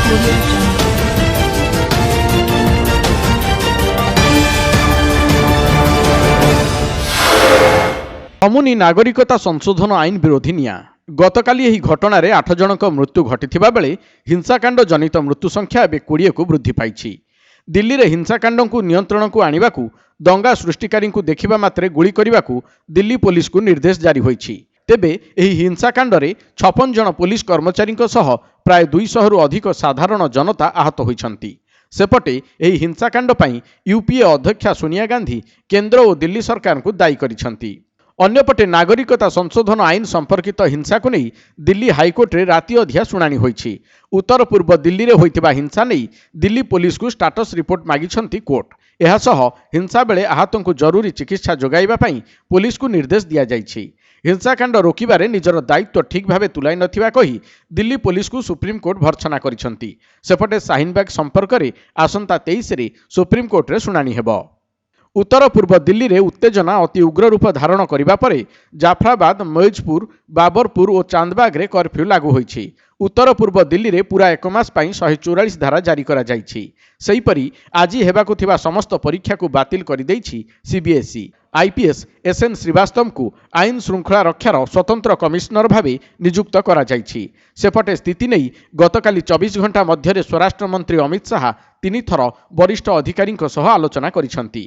Audio Jungle. अमुनी नागरिकता संशोधन आईन विरोधी निया गतकाली ଏହି ଘଟଣାରେ 8 ଜଣଙ୍କ ମୃତ୍ୟୁ ଘଟିଥିବା ବେଳେ ହିଂସାକାଣ୍ଡ ଜନିତ ମୃତ୍ୟୁ ସଂଖ୍ୟା ଏବେ 20 କୁ ବୃଦ୍ଧି ପାଇଛି। ଦିଲ୍ଲୀରେ ହିଂସାକାଣ୍ଡକୁ ନିୟନ୍ତ୍ରଣକୁ ଆଣିବାକୁ ଦଙ୍ଗା ସୃଷ୍ଟିକାରୀଙ୍କୁ ଦେଖିବା ମାତ୍ରେ ଗୁଳି କରିବାକୁ ଦିଲ୍ଲୀ ପୋଲିସକୁ ନିର୍ଦ୍ଦେଶ ଜାରି ହୋଇଛି। ତେବେ ଏହି ହିଂସାକାଣ୍ଡରେ 56 ଜଣ ପୋଲିସ କର୍ମଚାରୀଙ୍କ ସହ ପ୍ରାୟ 200 ରୁ ଅଧିକ ସାଧାରଣ ଜନତା ଆହତ ହୋଇଛନ୍ତି। ସେପଟେ ଏହି ହିଂସାକାଣ୍ଡ ପାଇଁ ୟୁପିଏ ଅଧ୍ୟକ୍ଷା ସୋନିଆ ଗାନ୍ଧୀ କେନ୍ଦ୍ର ଓ ଦିଲ୍ଲୀ ସରକାରଙ୍କୁ ଦାୟୀ କରିଛନ୍ତି। अन्यपटे नागरिकता संशोधन आईन संपर्कित हिंसा को नहीं दिल्ली हाईकोर्टे राति अधिया शुणाणी होईछि। उत्तर पूर्व दिल्ली रे होइतिबा हिंसा नहीं दिल्ली पुलिस को स्टाटस रिपोर्ट मागिछंती कोर्ट। एहासह हिंसा बेले आहतों को जरूरी चिकित्सा जोगाइबा पई पुलिस को निर्देश दिया जाइछि। हिंसाकांड रोकिबारे निजर दायित्व ठीक भावे तुलाई नथिबा कही दिल्ली पुलिस को सुप्रीम कोर्ट भर्त्सना करिछंती। सेपटे शाहीनबाग संपर्क में आसंता 23 रे सुप्रीम कोर्ट रे शुणाणी हेबो। उत्तर पूर्व दिल्ली रे उत्तेजना अति उग्र रूप धारण करिबा परे जाफराबाद, मौजपुर, बाबरपुर और चांदबाग रे कर्फ्यू लागू होईछि। उत्तर पूर्व दिल्ली रे पूरा 1 मास पई 144 धारा जारी करा जाइछि। सेहीपरि आजि हेबाकु थिबा समस्त परीक्षा को बातिल करि दैछि सीबीएसई। आईपीएस एसएन श्रीवास्तव को आईन श्रृंखला रक्षार स्वतंत्र कमिशनर भावे नियुक्त करा जाइछि। सेपटे स्थिति नहीं गतकाली 24 घंटा मध्य स्वराष्ट्र मंत्री अमित शाह 3 थर वरिष्ठ अधिकारी सह आलोचना करिसंती।